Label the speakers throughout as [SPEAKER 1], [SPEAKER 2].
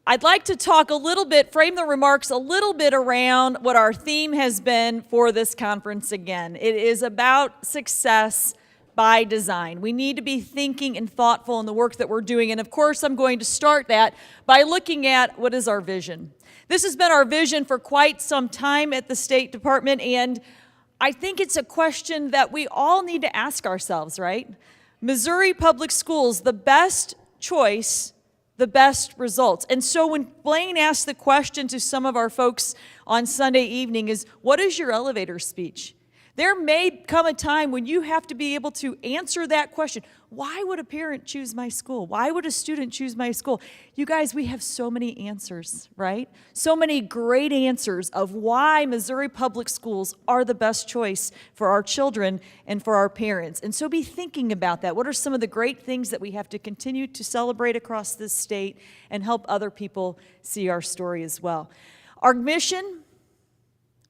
[SPEAKER 1] I'd like to talk a little bit, frame the remarks a little bit around what our theme has been for this conference again. It is about success by design. We need to be thinking and thoughtful in the work that we're doing, and of course I'm going to start that by looking at what is our vision. This has been our vision for quite some time at the State Department, and I think it's a question that we all need to ask ourselves, right? Missouri Public Schools, the best choice, the best results. And so when Blaine asked the question to some of our folks on Sunday evening is, what is your elevator speech? There may come a time when you have to be able to answer that question. Why would a parent choose my school? Why would a student choose my school? You guys, we have so many answers, right? So many great answers of why Missouri Public Schools are the best choice for our children and for our parents. And so be thinking about that. What are some of the great things that we have to continue to celebrate across this state and help other people see our story as well? Our mission,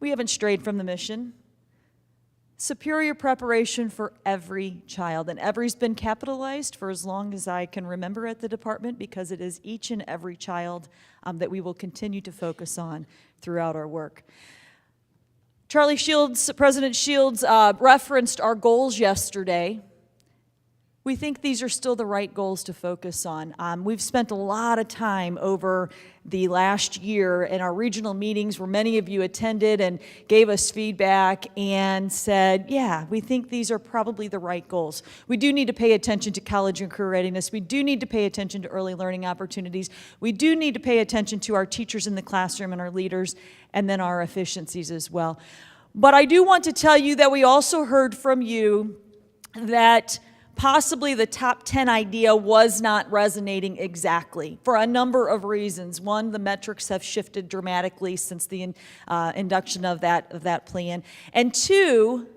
[SPEAKER 1] we haven't strayed from the mission. Superior preparation for every child, and every's been capitalized for as long as I can remember at the department because it is each and every child that we will continue to focus on throughout our work. Charlie Shields, President Shields referenced our goals yesterday. We think these are still the right goals to focus on. We've spent a lot of time over the last year in our regional meetings where many of you attended and gave us feedback and said, yeah, we think these are probably the right goals. We do need to pay attention to college and career readiness. We do need to pay attention to early learning opportunities. We do need to pay attention to our teachers in the classroom and our leaders, and then our efficiencies as well. But I do want to tell you that we also heard from you that possibly the top 10 idea was not resonating exactly for a number of reasons. One, the metrics have shifted dramatically since the induction of that plan. And two,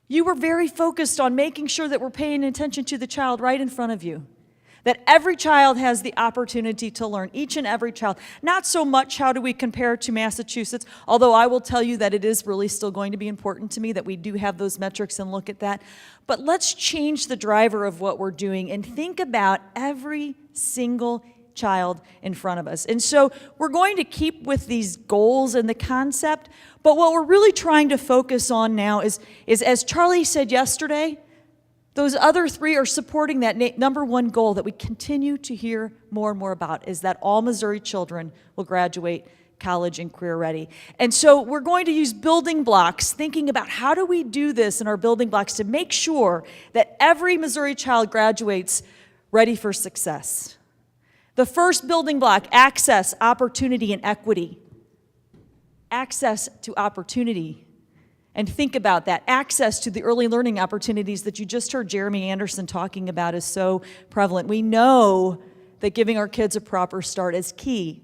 [SPEAKER 1] you were very focused on making sure that we're paying attention to the child right in front of you. That every child has the opportunity to learn, each and every child. Not so much how do we compare to Massachusetts, although I will tell you that it is really still going to be important to me that we do have those metrics and look at that. But let's change the driver of what we're doing and think about every single child in front of us. And so we're going to keep with these goals and the concept, but what we're really trying to focus on now is as Charlie said yesterday, those other three are supporting that number one goal that we continue to hear more and more about, is that all Missouri children will graduate college and career ready. And so we're going to use building blocks, thinking about how do we do this in our building blocks to make sure that every Missouri child graduates ready for success. The first building block, access, opportunity, and equity. Access to opportunity. And think about that. Access to the early learning opportunities that you just heard Jeremy Anderson talking about is so prevalent. We know that giving our kids a proper start is key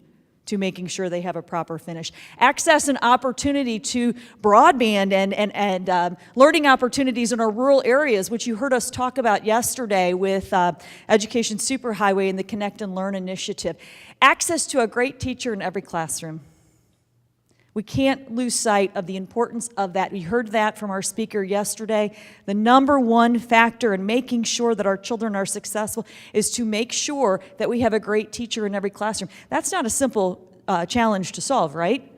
[SPEAKER 1] to making sure they have a proper finish. Access and opportunity to broadband and learning opportunities in our rural areas, which you heard us talk about yesterday with Education Superhighway and the Connect and Learn initiative. Access to a great teacher in every classroom. We can't lose sight of the importance of that. We heard that from our speaker yesterday. The number one factor in making sure that our children are successful is to make sure that we have a great teacher in every classroom. That's not a simple challenge to solve, right?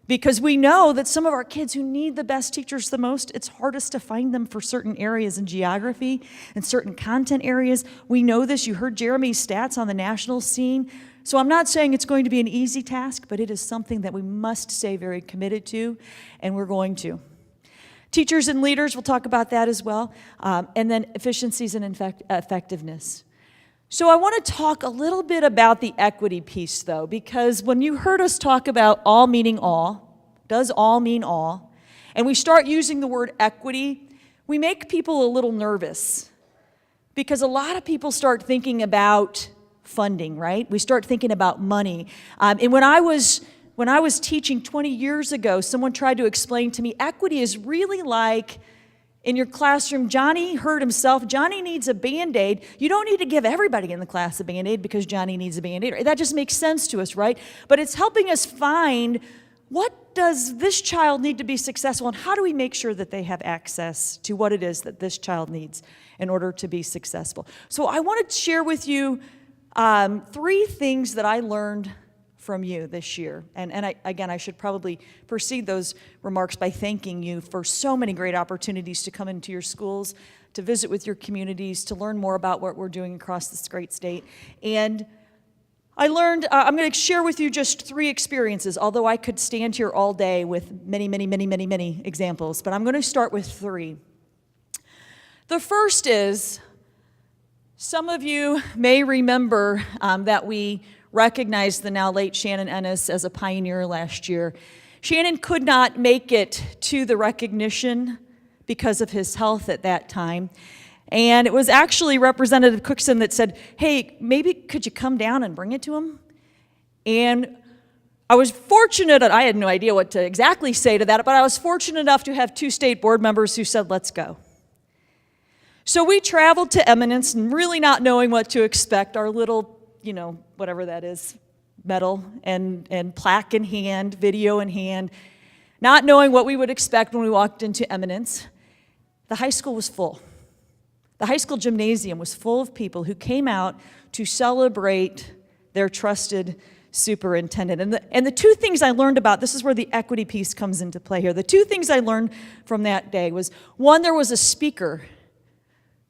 [SPEAKER 1] Because we know that some of our kids who need the best teachers the most, it's hardest to find them for certain areas in geography and certain content areas. We know this. You heard Jeremy's stats on the national scene. So I'm not saying it's going to be an easy task, but it is something that we must stay very committed to, and we're going to. Teachers and leaders, we'll talk about that as well, and then efficiencies and effectiveness. So I want to talk a little bit about the equity piece, though, because when you heard us talk about all meaning all, does all mean all, and we start using the word equity, we make people a little nervous, because a lot of people start thinking about funding, right? We start thinking about money. And when I was teaching 20 years ago, someone tried to explain to me, equity is really like in your classroom, Johnny hurt himself, Johnny needs a Band-Aid. You don't need to give everybody in the class a Band-Aid because Johnny needs a Band-Aid. That just makes sense to us, right? But it's helping us find what does this child need to be successful, and how do we make sure that they have access to what it is that this child needs in order to be successful? So I want to share with you Three things that I learned from you this year. And I should probably precede those remarks by thanking you for so many great opportunities to come into your schools, to visit with your communities, to learn more about what we're doing across this great state. And I learned, I'm going to share with you just three experiences, although I could stand here all day with many examples, but I'm going to start with three. The first is, some of you may remember that we recognized the now late Shannon Ennis as a pioneer last year. Shannon could not make it to the recognition because of his health at that time. And it was actually Representative Cookson that said, hey, maybe could you come down and bring it to him? And I was fortunate, I had no idea what to exactly say to that, but I was fortunate enough to have two state board members who said, let's go. So we traveled to Eminence and really not knowing what to expect, our little, whatever that is, medal and plaque in hand, video in hand, not knowing what we would expect when we walked into Eminence. The high school was full. The high school gymnasium was full of people who came out to celebrate their trusted superintendent. And the two things I learned about, this is where the equity piece comes into play here. The two things I learned from that day was, one, there was a speaker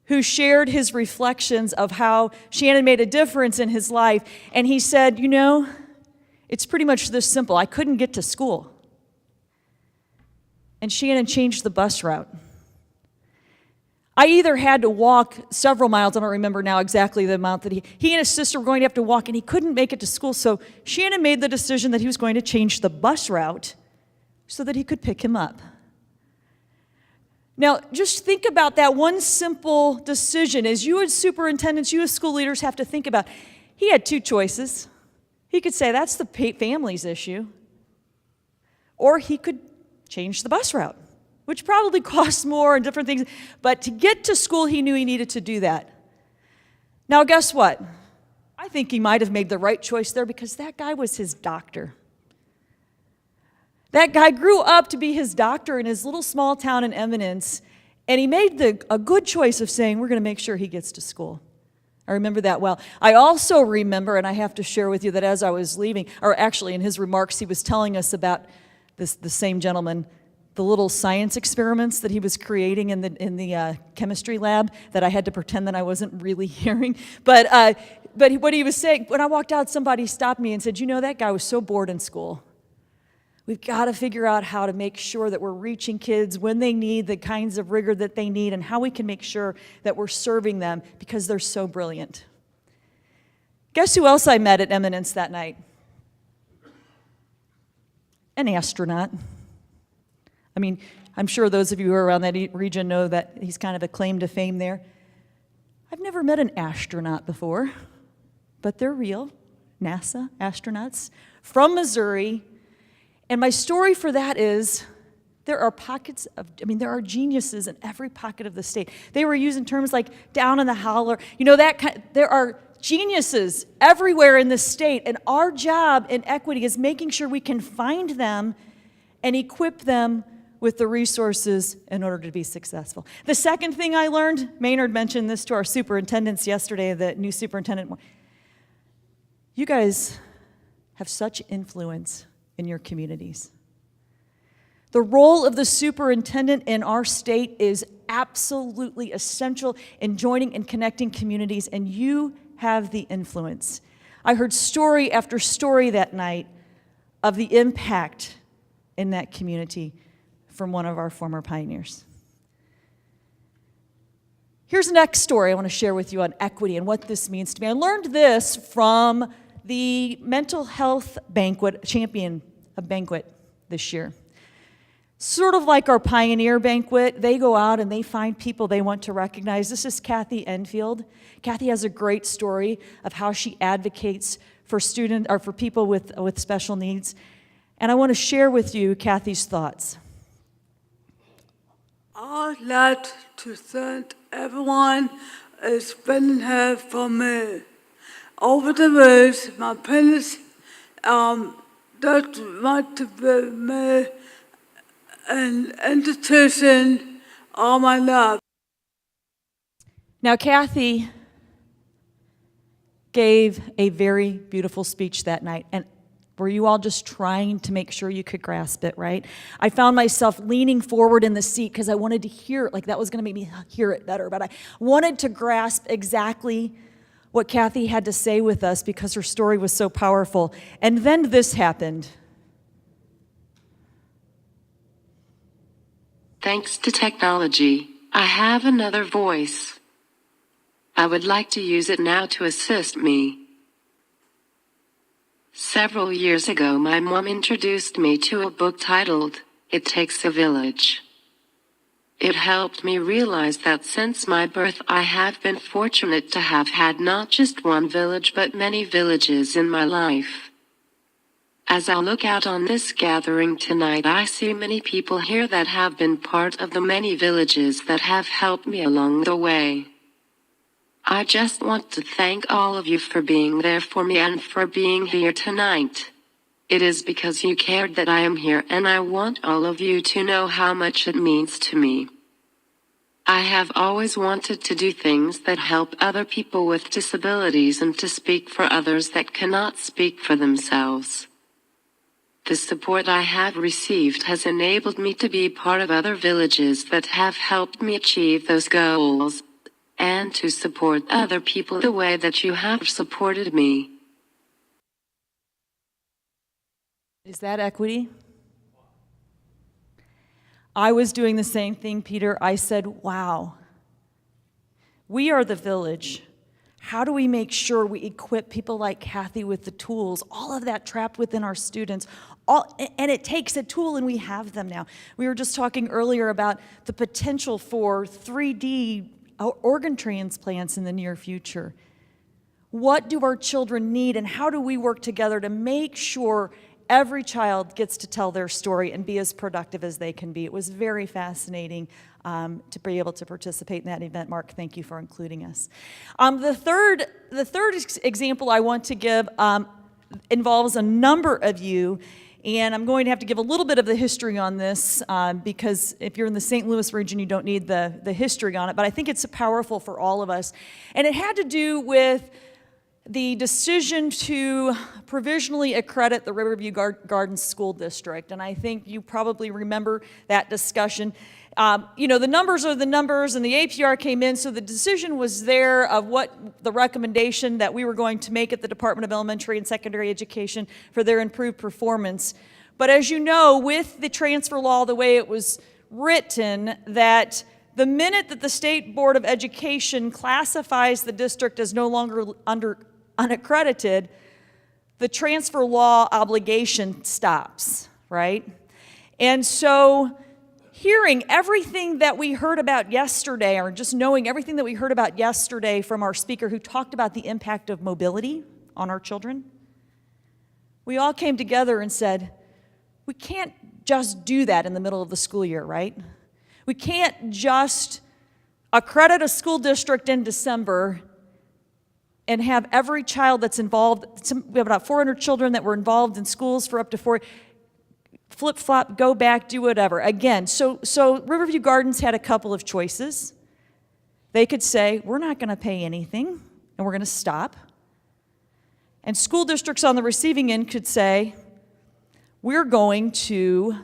[SPEAKER 1] who shared his reflections of how Shannon made a difference in his life. And he said, it's pretty much this simple. I couldn't get to school. And Shannon changed the bus route. I either had to walk several miles, I don't remember now exactly the amount that he and his sister were going to have to walk, and he couldn't make it to school, so Shannon made the decision that he was going to change the bus route so that he could pick him up. Now, just think about that one simple decision. As you as superintendents, you as school leaders have to think about, he had two choices. He could say, that's the family's issue, or he could change the bus route, which probably costs more and different things. But to get to school, he knew he needed to do that. Now, guess what? I think he might have made the right choice there because that guy was his doctor. That guy grew up to be his doctor in his little small town in Eminence, and he made a good choice of saying, we're going to make sure he gets to school. I remember that well. I also remember, and I have to share with you that as I was leaving, or actually in his remarks, he was telling us about the same gentleman, the little science experiments that he was creating in the chemistry lab that I had to pretend that I wasn't really hearing. But what he was saying, when I walked out, somebody stopped me and said, that guy was so bored in school. We've got to figure out how to make sure that we're reaching kids when they need the kinds of rigor that they need and how we can make sure that we're serving them because they're so brilliant. Guess who else I met at Eminence that night? An astronaut. I mean, I'm sure those of you who are around that region know that he's kind of a claim to fame there. I've never met an astronaut before, but they're real. NASA astronauts from Missouri. And my story for that is there are geniuses in every pocket of the state. They were using terms like down in the holler. There are geniuses everywhere in the state, and our job in equity is making sure we can find them and equip them with the resources in order to be successful. The second thing I learned, Maynard mentioned this to our superintendents yesterday, the new superintendent. You guys have such influence in your communities. The role of the superintendent in our state is absolutely essential in joining and connecting communities, and you have the influence. I heard story after story that night of the impact in that community from one of our former pioneers. Here's the next story I want to share with you on equity and what this means to me. I learned this from the mental health champion banquet this year. Sort of like our Pioneer Banquet, they go out and they find people they want to recognize. This is Kathy Enfield. Kathy has a great story of how she advocates for for people with special needs. And I want to share with you Kathy's thoughts.
[SPEAKER 2] I'd like to thank everyone who's been here for me. Over the years, my parents that want to be me an institution all my life.
[SPEAKER 1] Now, Kathy gave a very beautiful speech that night. And were you all just trying to make sure you could grasp it, right? I found myself leaning forward in the seat because I wanted to hear it, like that was going to make me hear it better. But I wanted to grasp exactly what Kathy had to say with us because her story was so powerful. And then this happened.
[SPEAKER 3] Thanks to technology, I have another voice. I would like to use it now to assist me. Several years ago, my mom introduced me to a book titled, It Takes a Village. It helped me realize that since my birth, I have been fortunate to have had not just one village but many villages in my life. As I look out on this gathering tonight, I see many people here that have been part of the many villages that have helped me along the way. I just want to thank all of you for being there for me and for being here tonight. It is because you cared that I am here, and I want all of you to know how much it means to me. I have always wanted to do things that help other people with disabilities and to speak for others that cannot speak for themselves. The support I have received has enabled me to be part of other villages that have helped me achieve those goals, and to support other people the way that you have supported me.
[SPEAKER 1] Is that equity? I was doing the same thing, Peter. I said, wow, we are the village. How do we make sure we equip people like Kathy with the tools? All of that trapped within our students. And it takes a tool, and we have them now. We were just talking earlier about the potential for 3D organ transplants in the near future. What do our children need, and how do we work together to make sure every child gets to tell their story and be as productive as they can be? It was very fascinating to be able to participate in that event. Mark, thank you for including us. The third example I want to give involves a number of you, and I'm going to have to give a little bit of the history on this because if you're in the St. Louis region, you don't need the history on it, but I think it's powerful for all of us. And it had to do with the decision to provisionally accredit the Riverview Gardens School District. And I think you probably remember that discussion. The numbers are the numbers, and the APR came in, so the decision was there of what the recommendation that we were going to make at the Department of Elementary and Secondary Education for their improved performance. But as you know, with the transfer law, the way it was written, that the minute that the State Board of Education classifies the district as no longer unaccredited, the transfer law obligation stops, right? And so hearing everything that we heard about yesterday, or just knowing everything that we heard about yesterday from our speaker who talked about the impact of mobility on our children, we all came together and said, we can't just do that in the middle of the school year, right? We can't just accredit a school district in December and have every child that's involved. We have about 400 children that were involved in schools for up to 4, flip-flop, go back, do whatever. Again, so Riverview Gardens had a couple of choices. They could say, we're not going to pay anything, and we're going to stop. And school districts on the receiving end could say, we're going to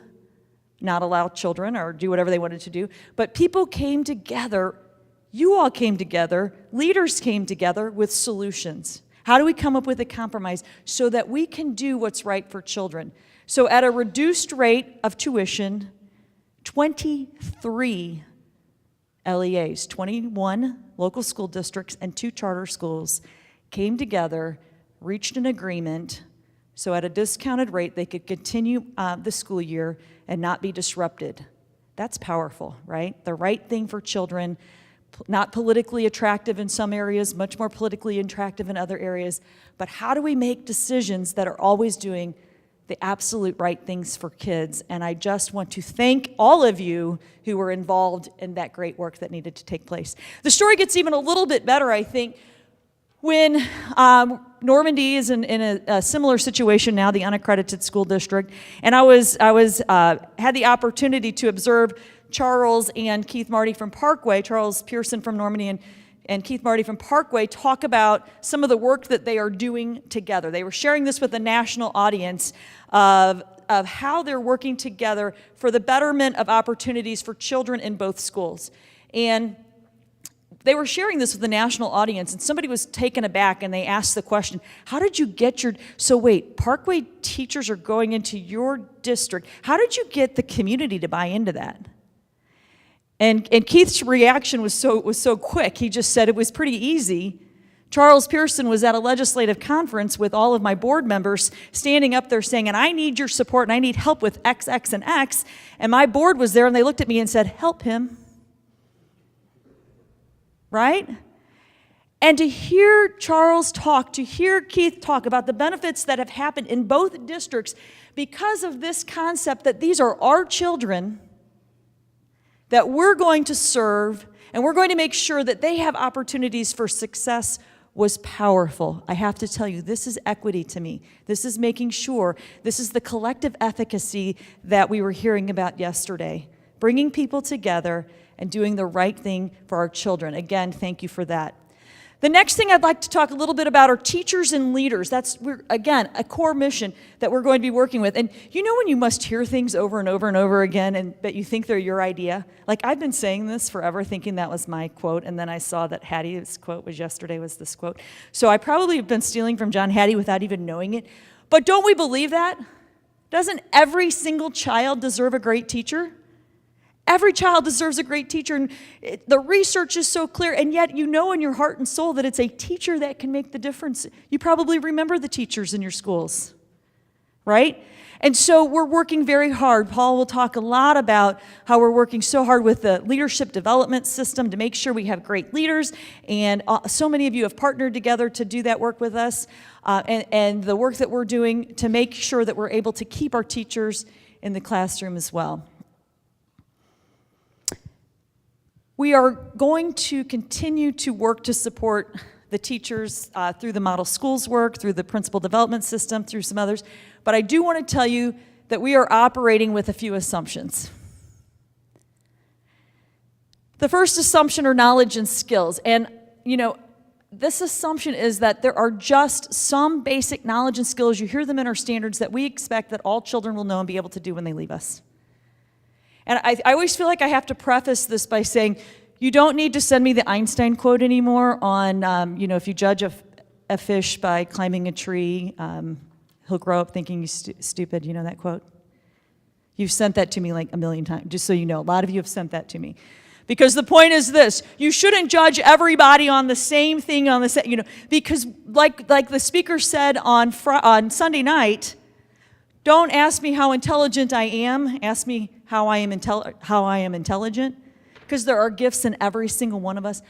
[SPEAKER 1] not allow children or do whatever they wanted to do. But people came together, you all came together, leaders came together with solutions. How do we come up with a compromise so that we can do what's right for children? So at a reduced rate of tuition, 23 LEAs, 21 local school districts and 2 charter schools came together, reached an agreement, so at a discounted rate they could continue the school year and not be disrupted. That's powerful, right? The right thing for children, not politically attractive in some areas, much more politically attractive in other areas, but how do we make decisions that are always doing the absolute right things for kids? And I just want to thank all of you who were involved in that great work that needed to take place. The story gets even a little bit better, I think, when Normandy is in a similar situation now, the unaccredited school district, and I had the opportunity to observe Charles and Keith Marty from Parkway, Charles Pearson from Normandy and Keith Marty from Parkway talk about some of the work that they are doing together. They were sharing this with a national audience of how they're working together for the betterment of opportunities for children in both schools. And they were sharing this with the national audience, and somebody was taken aback, and they asked the question, how did you get so wait, Parkway teachers are going into your district. How did you get the community to buy into that? And Keith's reaction was so quick. He just said it was pretty easy. Charles Pearson was at a legislative conference with all of my board members standing up there saying, and I need your support, and I need help with X, X, and X. And my board was there, and they looked at me and said, help him. Right? And to hear Charles talk, to hear Keith talk about the benefits that have happened in both districts because of this concept that these are our children that we're going to serve, and we're going to make sure that they have opportunities for success was powerful. I have to tell you, this is equity to me. This is making sure, this is the collective efficacy that we were hearing about yesterday, bringing people together and doing the right thing for our children. Again, thank you for that. The next thing I'd like to talk a little bit about are teachers and leaders. That's, again, a core mission that we're going to be working with. And you know when you must hear things over and over and over again, but you think they're your idea? Like, I've been saying this forever, thinking that was my quote, and then I saw that Hattie's quote was yesterday was this quote. So I probably have been stealing from John Hattie without even knowing it. But don't we believe that? Doesn't every single child deserve a great teacher? Every child deserves a great teacher, and the research is so clear, and yet you know in your heart and soul that it's a teacher that can make the difference. You probably remember the teachers in your schools, right? And so we're working very hard. Paul will talk a lot about how we're working so hard with the leadership development system to make sure we have great leaders, and so many of you have partnered together to do that work with us, and the work that we're doing to make sure that we're able to keep our teachers in the classroom as well. We are going to continue to work to support the teachers through the model schools work, through the principal development system, through some others. But I do want to tell you that we are operating with a few assumptions. The first assumption are knowledge and skills. And, you know, this assumption is that there are just some basic knowledge and skills, you hear them in our standards, that we expect that all children will know and be able to do when they leave us. And I always feel like I have to preface this by saying, you don't need to send me the Einstein quote anymore on, you know, if you judge a fish by climbing a tree, he'll grow up thinking he's stupid. You know that quote? You've sent that to me like a million times, just so you know. A lot of you have sent that to me. Because the point is this, you shouldn't judge everybody on the same thing, on the same, you know, because like the speaker said on Sunday night, don't ask me how intelligent I am, ask me how I am intelligent, because there are gifts in every single one of us,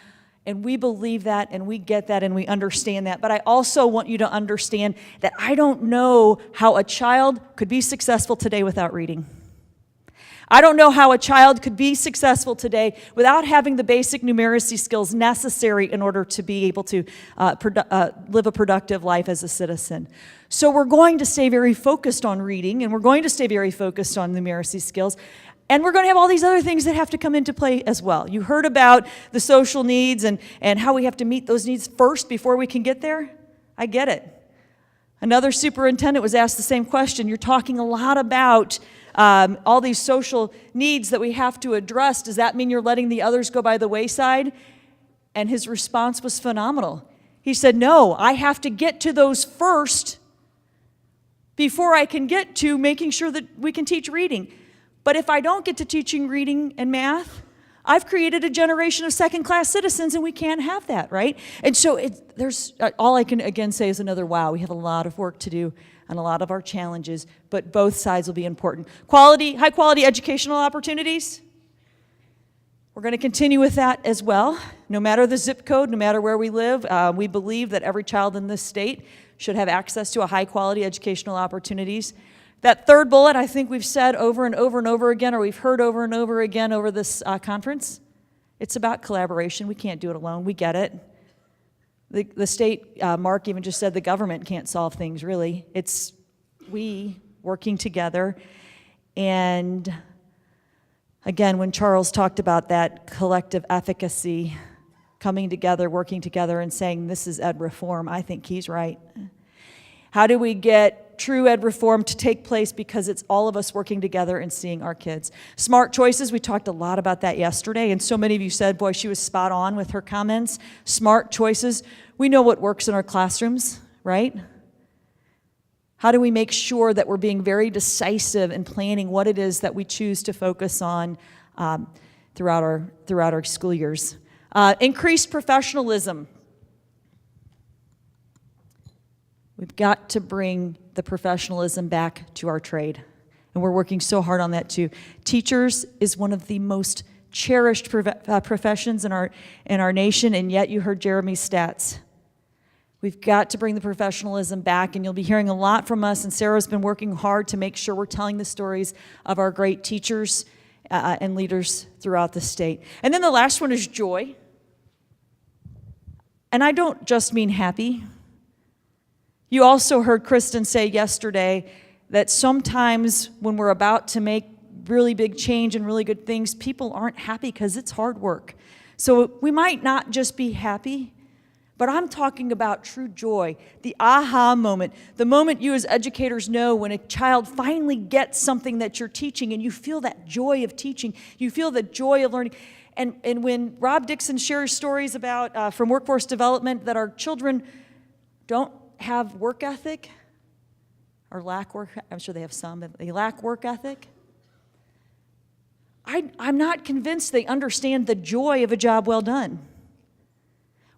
[SPEAKER 1] and we believe that, and we get that, and we understand that. But I also want you to understand that I don't know how a child could be successful today without reading. I don't know how a child could be successful today without having the basic numeracy skills necessary in order to be able to live a productive life as a citizen. So we're going to stay very focused on reading, and we're going to stay very focused on numeracy skills, and we're going to have all these other things that have to come into play as well. You heard about the social needs and how we have to meet those needs first before we can get there. I get it. Another superintendent was asked the same question. You're talking a lot about all these social needs that we have to address. Does that mean you're letting the others go by the wayside? And his response was phenomenal. He said, no, I have to get to those first before I can get to making sure that we can teach reading. But if I don't get to teaching reading and math, I've created a generation of second-class citizens, and we can't have that, right? And so there's all I can, again, say is another wow. We have a lot of work to do and a lot of our challenges, but both sides will be important. High-quality educational opportunities. We're going to continue with that as well. No matter the zip code, no matter where we live, we believe that every child in this state should have access to a high-quality educational opportunities. That third bullet, I think we've said over and over and over again, or we've heard over and over again over this conference. It's about collaboration. We can't do it alone. We get it. The state, Mark even just said the government can't solve things, really. It's we working together. And again, when Charles talked about that collective efficacy, coming together, working together, and saying, this is ed reform. I think he's right. How do we get true ed reform to take place? Because it's all of us working together and seeing our kids. Smart choices, we talked a lot about that yesterday, and so many of you said, boy, she was spot on with her comments. Smart choices. We know what works in our classrooms, right? How do we make sure that we're being very decisive in planning what it is that we choose to focus on throughout our school years? Increased professionalism. We've got to bring the professionalism back to our trade, and we're working so hard on that too. Teachers is one of the most cherished professions in our nation, and yet you heard Jeremy's stats. We've got to bring the professionalism back, and you'll be hearing a lot from us, and Sarah's been working hard to make sure we're telling the stories of our great teachers and leaders throughout the state. And then the last one is joy. And I don't just mean happy. You also heard Kristen say yesterday that sometimes when we're about to make really big change and really good things, people aren't happy because it's hard work. So we might not just be happy, but I'm talking about true joy, the aha moment, the moment you as educators know when a child finally gets something that you're teaching and you feel that joy of teaching, you feel the joy of learning. And when Rob Dixon shares stories about from workforce development that our children don't have work ethic or lack work, I'm sure they have some, but they lack work ethic. I'm not convinced they understand the joy of a job well done.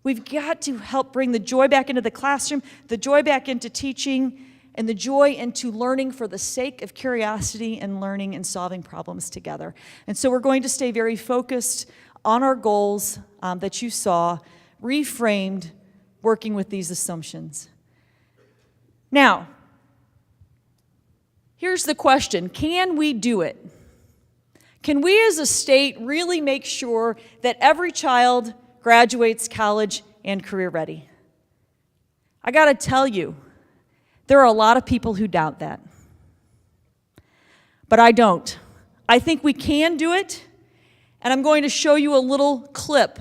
[SPEAKER 1] We've got to help bring the joy back into the classroom, the joy back into teaching, and the joy into learning for the sake of curiosity and learning and solving problems together. And so we're going to stay very focused on our goals that you saw, reframed, working with these assumptions. Now, here's the question. Can we do it? Can we as a state really make sure that every child graduates college and career ready? I got to tell you, there are a lot of people who doubt that. But I don't. I think we can do it, and I'm going to show you a little clip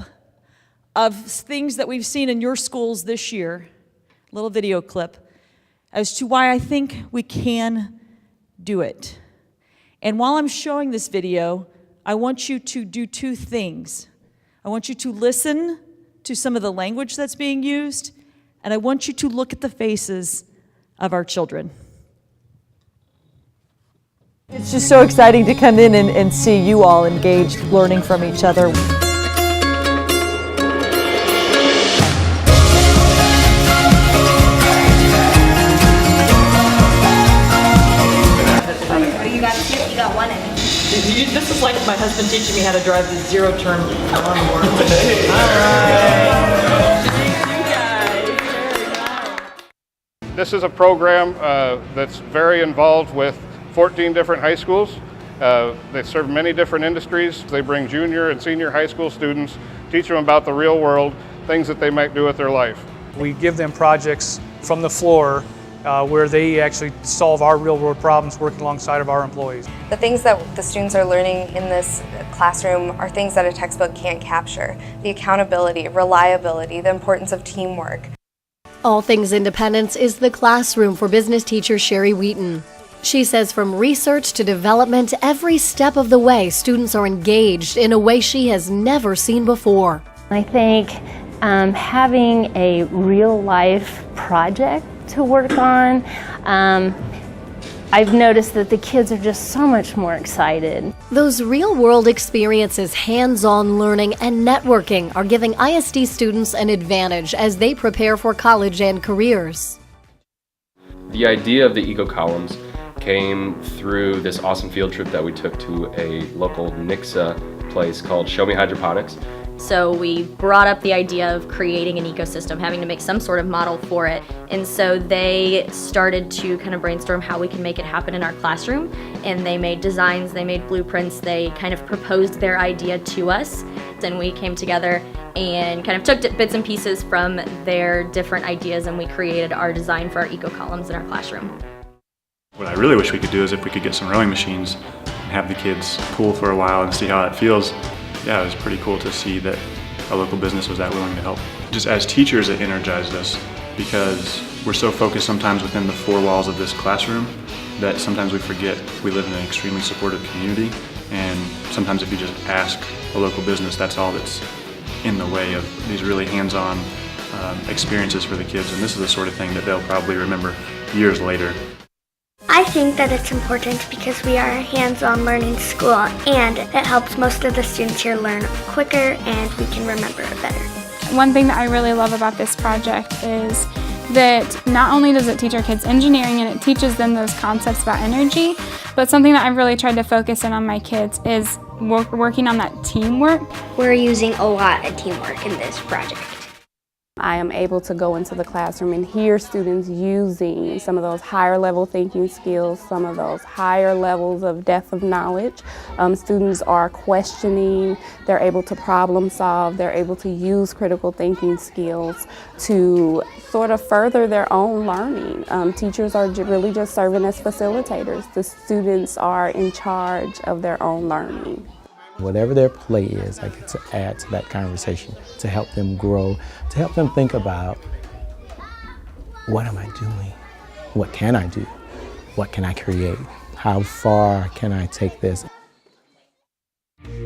[SPEAKER 1] of things that we've seen in your schools this year, a little video clip, as to why I think we can do it. And while I'm showing this video, I want you to do two things. I want you to listen to some of the language that's being used, and I want you to look at the faces of our children. It's just so exciting to come in and see you all engaged, learning from each other. This is like my husband teaching me how to drive the zero-turn lawnmower.
[SPEAKER 4] This is a program that's very involved with 14 different high schools. They serve many different industries. They bring junior and senior high school students, teach them about the real world, things that they might do with their life.
[SPEAKER 5] We give them projects from the floor where they actually solve our real-world problems working alongside of our employees.
[SPEAKER 6] The things that the students are learning in this classroom are things that a textbook can't capture. The accountability, reliability, the importance of teamwork.
[SPEAKER 7] All Things Independence is the classroom for business teacher Sherry Wheaton. She says from research to development, every step of the way, students are engaged in a way she has never seen before.
[SPEAKER 8] I think having a real-life project to work on, I've noticed that the kids are just so much more excited.
[SPEAKER 7] Those real-world experiences, hands-on learning, and networking are giving ISD students an advantage as they prepare for college and careers.
[SPEAKER 9] The idea of the eco columns came through this awesome field trip that we took to a local Nixa place called Show Me Hydroponics.
[SPEAKER 10] So we brought up the idea of creating an ecosystem, having to make some sort of model for it. And so they started to kind of brainstorm how we can make it happen in our classroom. And they made designs, they made blueprints, they kind of proposed their idea to us. And we came together and kind of took bits and pieces from their different ideas, and we created our design for our eco columns in our classroom.
[SPEAKER 11] What I really wish we could do is if we could get some rowing machines and have the kids pool for a while and see how that feels. Yeah, it was pretty cool to see that a local business was that willing to help. Just as teachers, it energized us because we're so focused sometimes within the four walls of this classroom that sometimes we forget we live in an extremely supportive community, and sometimes if you just ask a local business, that's all that's in the way of these really hands-on experiences for the kids, and this is the sort of thing that they'll probably remember years later.
[SPEAKER 12] I think that it's important because we are a hands-on learning school, and it helps most of the students here learn quicker and we can remember it better.
[SPEAKER 13] One thing that I really love about this project is that not only does it teach our kids engineering and it teaches them those concepts about energy, but something that I've really tried to focus in on my kids is working on that teamwork.
[SPEAKER 12] We're using a lot of teamwork in this project.
[SPEAKER 14] I am able to go into the classroom and hear students using some of those higher level thinking skills, some of those higher levels of depth of knowledge. Students are questioning, they're able to problem solve, they're able to use critical thinking skills to sort of further their own learning. Teachers are really just serving as facilitators. The students are in charge of their own learning.
[SPEAKER 15] Whatever their play is, I get to add to that conversation to help them grow, to help them think about, what am I doing? What can I do? What can I create? How far can I take this?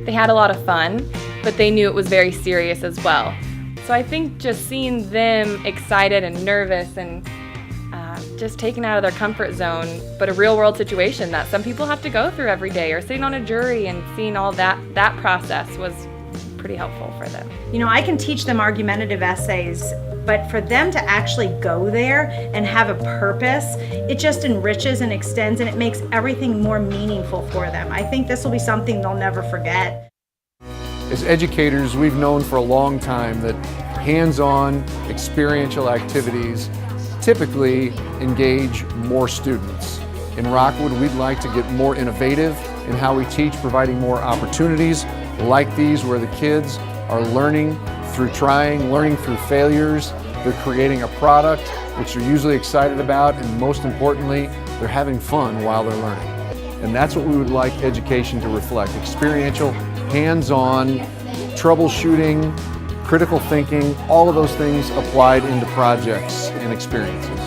[SPEAKER 16] They had a lot of fun, but they knew it was very serious as well. So I think just seeing them excited and nervous and just taken out of their comfort zone, but a real world situation that some people have to go through every day, or sitting on a jury and seeing all that process was pretty helpful for them.
[SPEAKER 17] You know, I can teach them argumentative essays, but for them to actually go there and have a purpose, it just enriches and extends, and it makes everything more meaningful for them. I think this will be something they'll never forget.
[SPEAKER 18] As educators, we've known for a long time that hands-on experiential activities typically engage more students. In Rockwood, we'd like to get more innovative in how we teach, providing more opportunities like these where the kids are learning through trying, learning through failures. They're creating a product which they're usually excited about, and most importantly, they're having fun while they're learning. And that's what we would like education to reflect: experiential, hands-on, troubleshooting, critical thinking, all of those things applied into projects and experiences.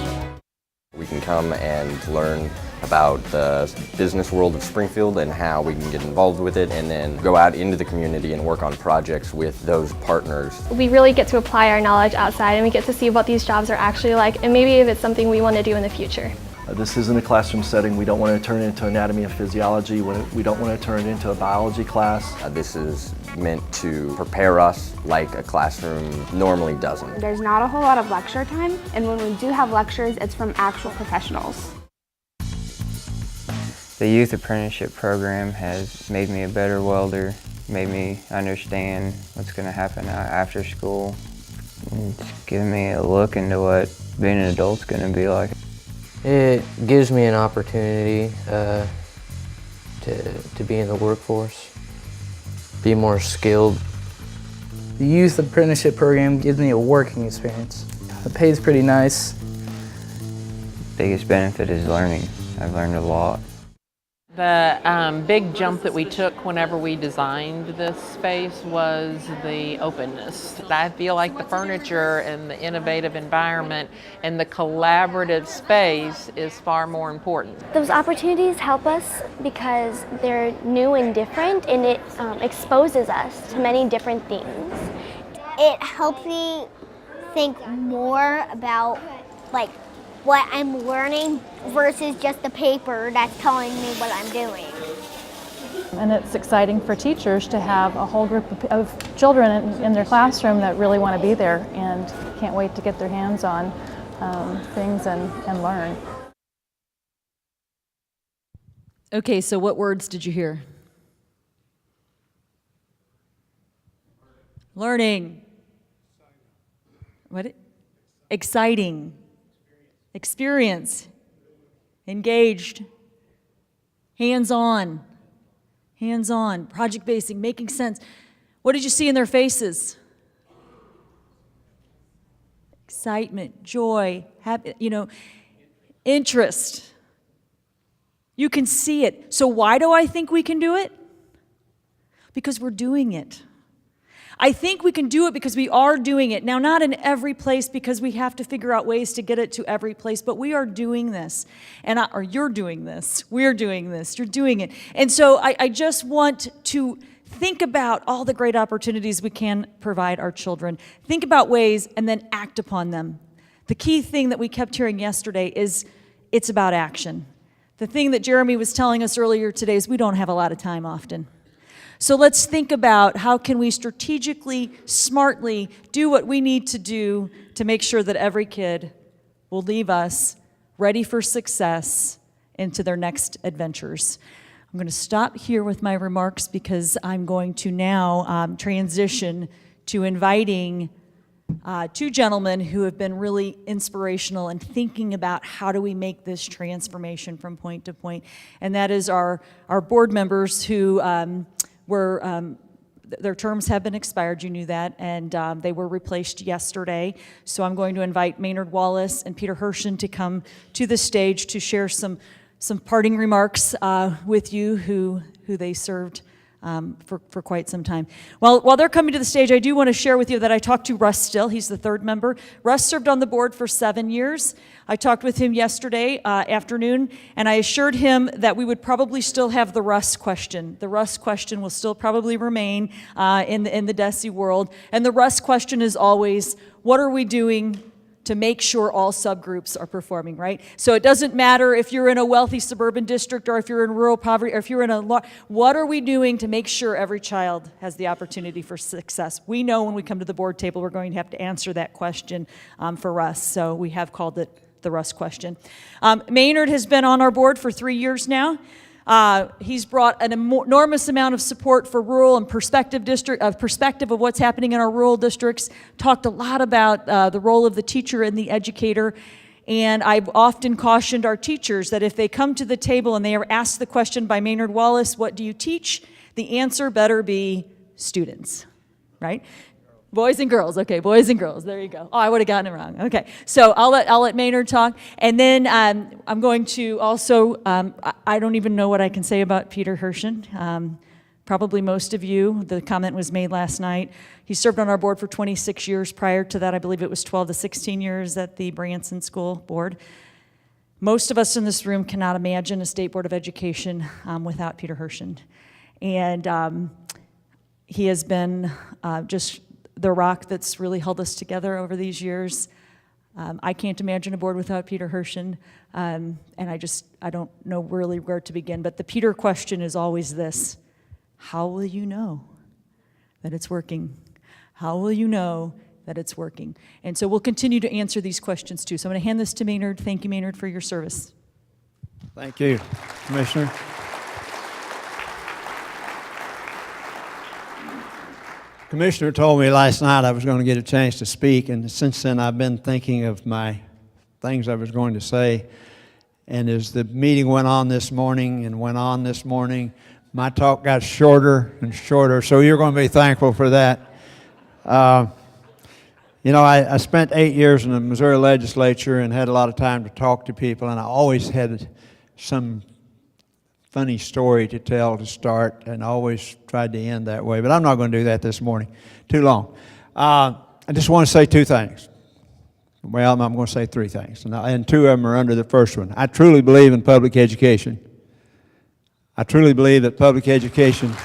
[SPEAKER 19] We can come and learn about the business world of Springfield and how we can get involved with it, and then go out into the community and work on projects with those partners.
[SPEAKER 20] We really get to apply our knowledge outside, and we get to see what these jobs are actually like, and maybe if it's something we want to do in the future.
[SPEAKER 21] This isn't a classroom setting. We don't want to turn it into anatomy and physiology. We don't want to turn it into a biology class.
[SPEAKER 19] This is meant to prepare us like a classroom normally doesn't.
[SPEAKER 22] There's not a whole lot of lecture time, and when we do have lectures, it's from actual professionals.
[SPEAKER 23] The youth apprenticeship program has made me a better welder, made me understand what's going to happen after school. It's given me a look into what being an adult's going to be like.
[SPEAKER 24] It gives me an opportunity to be in the workforce, be more skilled.
[SPEAKER 25] The youth apprenticeship program gives me a working experience. The pay is pretty nice.
[SPEAKER 23] Biggest benefit is learning. I've learned a lot.
[SPEAKER 26] The big jump that we took whenever we designed this space was the openness. I feel like the furniture and the innovative environment and the collaborative space is far more important.
[SPEAKER 12] Those opportunities help us because they're new and different, and it exposes us to many different things.
[SPEAKER 27] It helps me think more about what I'm learning versus just the paper that's telling me what I'm doing.
[SPEAKER 28] And it's exciting for teachers to have a whole group of children in their classroom that really want to be there and can't wait to get their hands on things and learn.
[SPEAKER 1] Okay, so what words did you hear? Learning. What? Exciting. Experience, engaged, hands-on, project-based, making sense. What did you see in their faces? Excitement, joy, interest. You can see it. So why do I think we can do it? Because we're doing it. I think we can do it because we are doing it. Now, not in every place because we have to figure out ways to get it to every place, but we are doing this. Or you're doing this. We're doing this. You're doing it. And so I just want to think about all the great opportunities we can provide our children. Think about ways and then act upon them. The key thing that we kept hearing yesterday is it's about action. The thing that Jeremy was telling us earlier today is we don't have a lot of time often. So let's think about how can we strategically, smartly do what we need to do to make sure that every kid will leave us ready for success into their next adventures. I'm going to stop here with my remarks because I'm going to now transition to inviting two gentlemen who have been really inspirational in thinking about how do we make this transformation from point to point. And that is our board members who their terms have been expired, you knew that, and they were replaced yesterday. So I'm going to invite Maynard Wallace and Peter Hershen to come to the stage to share some parting remarks with you who they served for quite some time. While they're coming to the stage, I do want to share with you that I talked to Russ Still. He's the third member. Russ served on the board for 7 years. I talked with him yesterday afternoon, and I assured him that we would probably still have the Russ question. The Russ question will still probably remain in the DESE world. And the Russ question is always, what are we doing to make sure all subgroups are performing, right? So it doesn't matter if you're in a wealthy suburban district or if you're in rural poverty or if you're in what are we doing to make sure every child has the opportunity for success? We know when we come to the board table, we're going to have to answer that question for Russ. So we have called it the Russ question. Maynard has been on our board for 3 years now. He's brought an enormous amount of support for rural and perspective of what's happening in our rural districts, talked a lot about the role of the teacher and the educator, and I've often cautioned our teachers that if they come to the table and they are asked the question by Maynard Wallace, what do you teach? The answer better be students, right? Boys and girls, okay, boys and girls, there you go. Oh, I would have gotten it wrong, okay. So I'll let Maynard talk, and then I'm going to also, I don't even know what I can say about Peter Hershen. Probably most of you, the comment was made last night. He served on our board for 26 years. Prior to that, I believe it was 12 to 16 years at the Branson School Board. Most of us in this room cannot imagine a State Board of Education without Peter Hershen. And he has been just the rock that's really held us together over these years. I can't imagine a board without Peter Hershen, and I don't know really where to begin, but the Peter question is always this: how will you know that it's working? How will you know that it's working? And so we'll continue to answer these questions too. So I'm going to hand this to Maynard. Thank you, Maynard, for your service.
[SPEAKER 2] Thank you, Commissioner. Commissioner told me last night I was going to get a chance to speak, and since then I've been thinking of my things I was going to say. And as the meeting went on this morning, my talk got shorter and shorter, so you're going to be thankful for that. You know, I spent 8 years in the Missouri legislature and had a lot of time to talk to people, and I always had some funny story to tell to start, and always tried to end that way. But I'm not going to do that this morning. Too long. I just want to say two things. Well, I'm going to say three things, and two of them are under the first one. I truly believe in public education. I truly believe that public education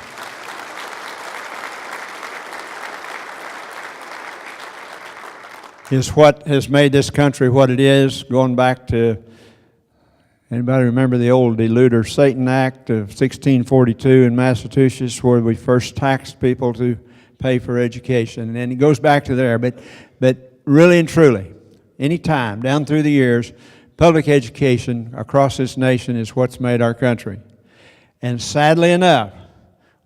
[SPEAKER 2] is what has made this country what it is, going back to, anybody remember the old Deluder Satan Act of 1642 in Massachusetts, where we first taxed people to pay for education? And it goes back to there. But really and truly, any time down through the years, public education across this nation is what's made our country. And sadly enough,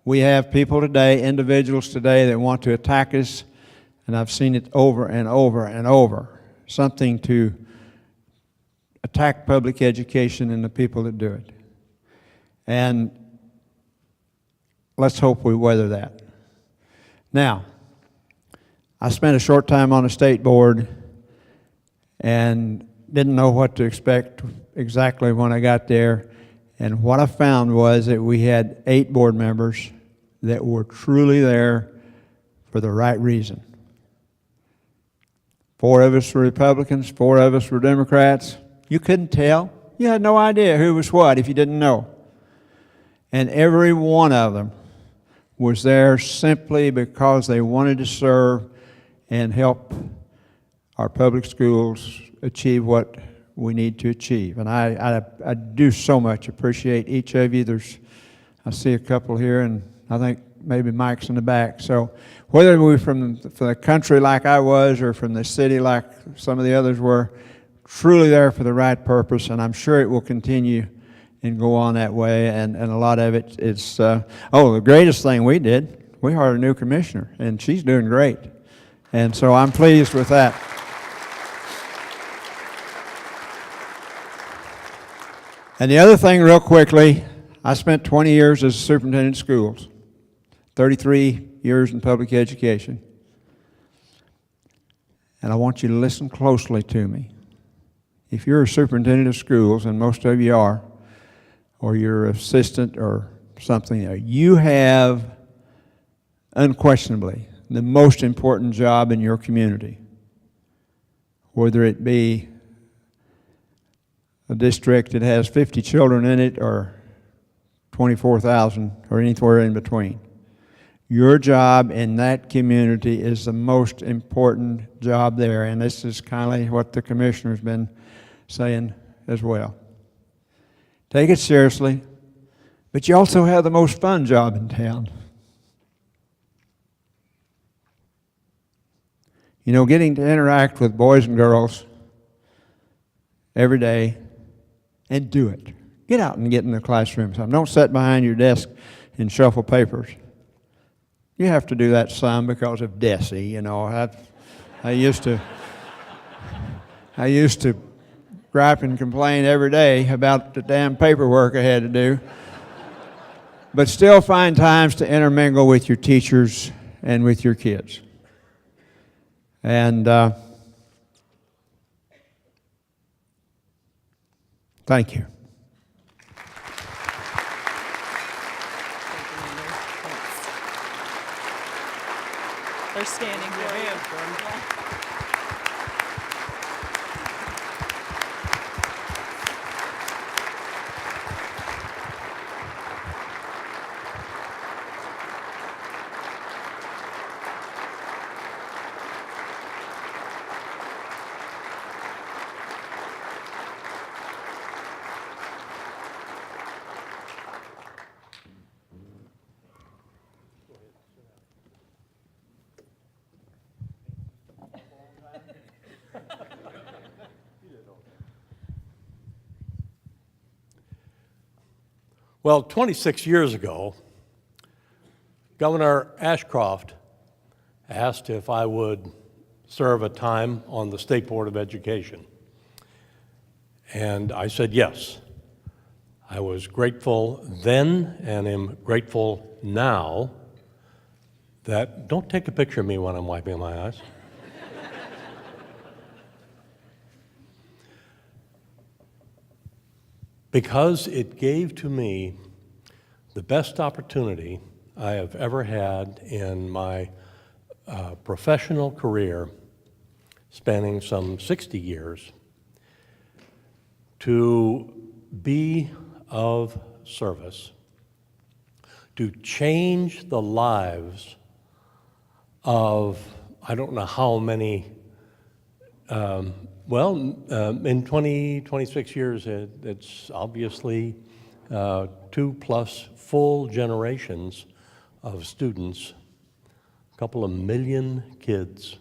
[SPEAKER 2] we have people today, individuals today, that want to attack us, and I've seen it over and over and over, something to attack public education and the people that do it. And let's hope we weather that. Now, I spent a short time on a state board and didn't know what to expect exactly when I got there. And what I found was that we had 8 board members that were truly there for the right reason. 4 of us were Republicans, 4 of us were Democrats. You couldn't tell. You had no idea who was what if you didn't know. And every one of them was there simply because they wanted to serve and help our public schools achieve what we need to achieve. And I do so much appreciate each of you. I see a couple here, and I think maybe Mike's in the back. So whether we're from the country like I was or from the city like some of the others were, truly there for the right purpose, and I'm sure it will continue and go on that way. And a lot of it is, the greatest thing we did, we hired a new commissioner, and she's doing great. And so I'm pleased with that. And the other thing, real quickly, I spent 20 years as a superintendent of schools, 33 years in public education. And I want you to listen closely to me. If you're a superintendent of schools, and most of you are, or you're an assistant or something, you have unquestionably the most important job in your community, whether it be a district that has 50 children in it or 24,000 or anywhere in between. Your job in that community is the most important job there, and this is kind of what the commissioner's been saying as well. Take it seriously, but you also have the most fun job in town. You know, getting to interact with boys and girls every day and do it. Get out and get in the classroom. Don't sit behind your desk and shuffle papers. You have to do that some because of DESE, you know. I used to gripe and complain every day about the damn paperwork I had to do. But still find times to intermingle with your teachers and with your kids. And thank you.
[SPEAKER 1] They're standing for you.
[SPEAKER 3] Well, 26 years ago, Governor Ashcroft asked if I would serve a time on the State Board of Education. And I said yes. I was grateful then and am grateful now that, don't take a picture of me when I'm wiping my eyes. Because it gave to me the best opportunity I have ever had in my professional career, spanning some 60 years, to be of service, to change the lives of, I don't know how many, in 26 years, it's obviously 2+ full generations of students. A couple of million kids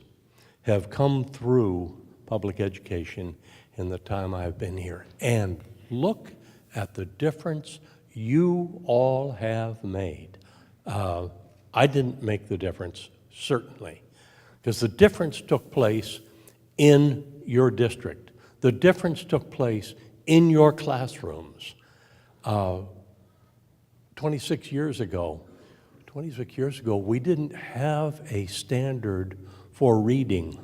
[SPEAKER 3] have come through public education in the time I've been here. And look at the difference you all have made. I didn't make the difference, certainly, because the difference took place in your district. The difference took place in your classrooms. 26 years ago, we didn't have a standard for reading.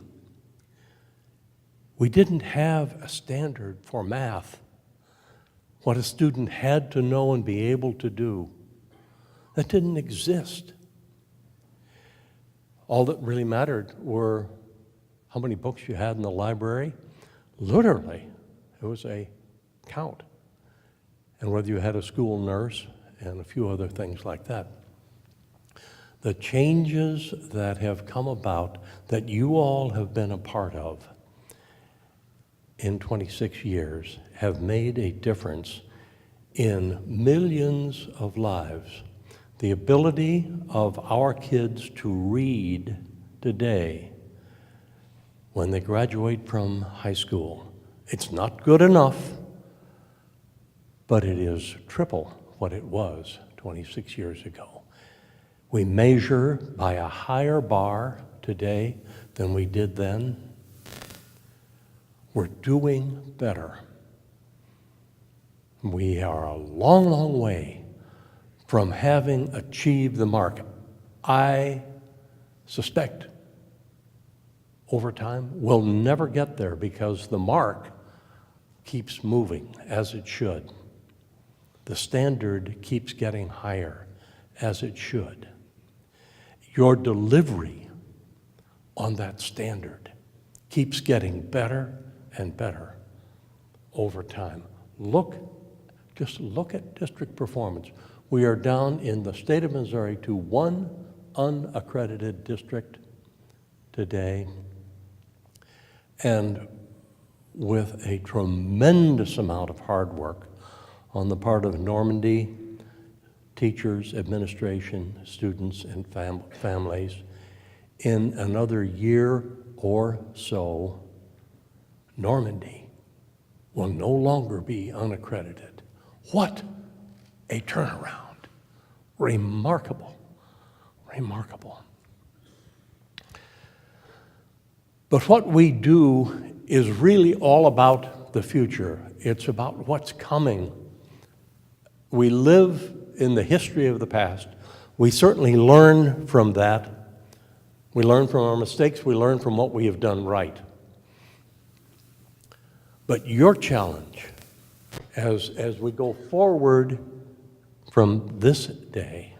[SPEAKER 3] We didn't have a standard for math, what a student had to know and be able to do. That didn't exist. All that really mattered were how many books you had in the library. Literally, it was a count. And whether you had a school nurse and a few other things like that. The changes that have come about that you all have been a part of in 26 years have made a difference in millions of lives. The ability of our kids to read today when they graduate from high school. It's not good enough, but it is triple what it was 26 years ago. We measure by a higher bar today than we did then. We're doing better. We are a long, long way from having achieved the mark. I suspect over time we'll never get there because the mark keeps moving as it should. The standard keeps getting higher as it should. Your delivery on that standard keeps getting better and better over time. Just look at district performance. We are down in the state of Missouri to one unaccredited district today, and with a tremendous amount of hard work on the part of Normandy, teachers, administration, students, and families, in another year or so, Normandy will no longer be unaccredited. What a turnaround. Remarkable, remarkable. But what we do is really all about the future. It's about what's coming. We live in the history of the past. We certainly learn from that. We learn from our mistakes. We learn from what we have done right. But your challenge, as we go forward from this day,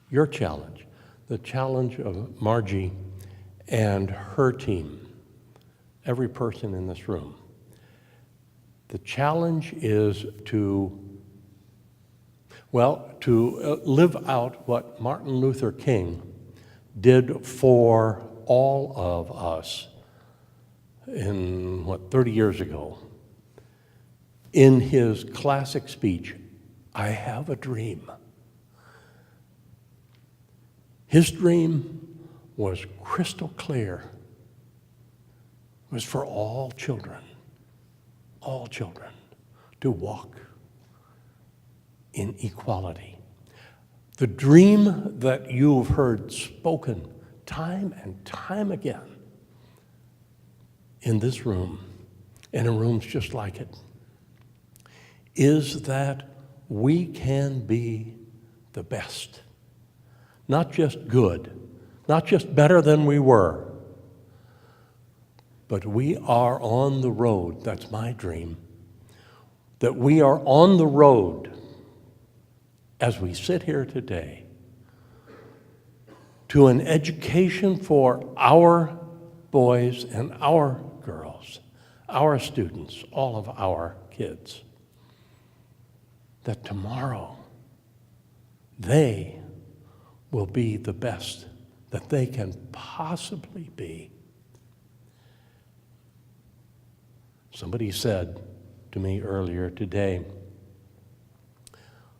[SPEAKER 3] your challenge, the challenge of Margie and her team, every person in this room, the challenge is to live out what Martin Luther King did for all of us in, 30 years ago, in his classic speech, I have a dream. His dream was crystal clear. It was for all children to walk in equality. The dream that you've heard spoken time and time again in this room, and in rooms just like it, is that we can be the best. Not just good, not just better than we were, but we are on the road, that's my dream, that we are on the road as we sit here today to an education for our boys and our girls, our students, all of our kids, that tomorrow they will be the best that they can possibly be. Somebody said to me earlier today,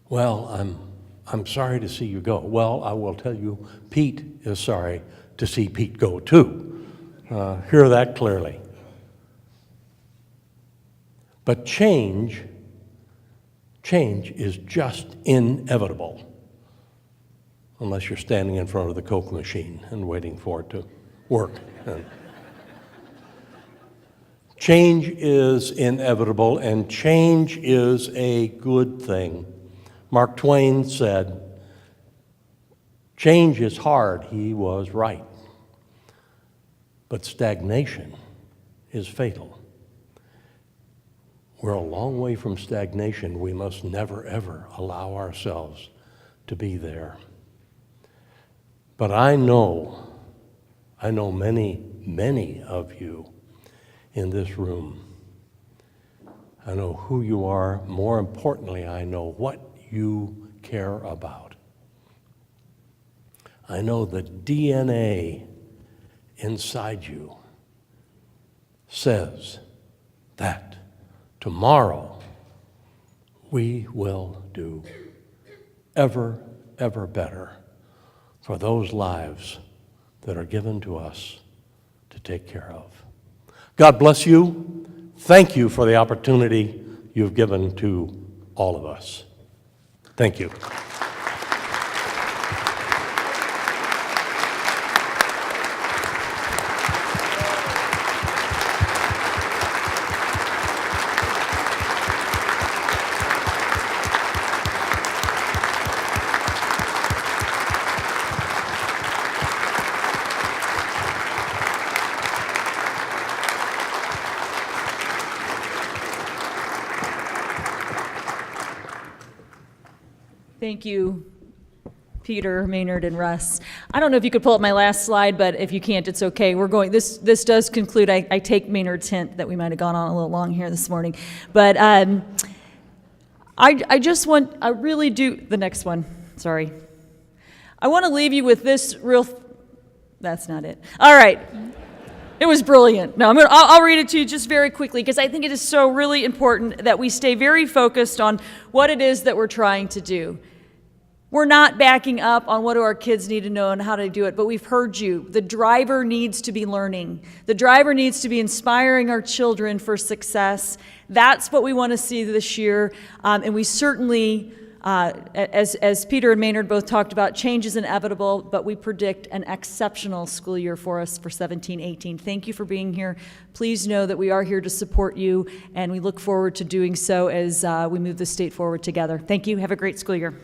[SPEAKER 3] well, I'm sorry to see you go. Well, I will tell you, Pete is sorry to see Pete go too. Hear that clearly. But change is just inevitable, unless you're standing in front of the Coke machine and waiting for it to work. Change is inevitable, and change is a good thing. Mark Twain said, change is hard. He was right. But stagnation is fatal. We're a long way from stagnation. We must never, ever allow ourselves to be there. But I know I know many, many of you in this room. I know who you are. More importantly, I know what you care about. I know the DNA inside you says that tomorrow we will do ever, ever better for those lives that are given to us to take care of. God bless you. Thank you for the opportunity you've given to all of us. Thank you.
[SPEAKER 1] Thank you, Peter, Maynard, and Russ. I don't know if you could pull up my last slide, but if you can't, it's okay. We're going. This does conclude. I take Maynard's hint that we might have gone on a little long here this morning, but I just want. I really do. The next one. Sorry. I want to leave you with this real. That's not it. All right. It was brilliant. No, I'll read it to you just very quickly because I think it is so really important that we stay very focused on what it is that we're trying to do. We're not backing up on what do our kids need to know and how to do it, but we've heard you. The driver needs to be learning. The driver needs to be inspiring our children for success. That's what we want to see this year, and we certainly, as Peter and Maynard both talked about, change is inevitable, but we predict an exceptional school year for us for 17-18. Thank you for being here. Please know that we are here to support you, and we look forward to doing so as we move the state forward together. Thank you. Have a great school year.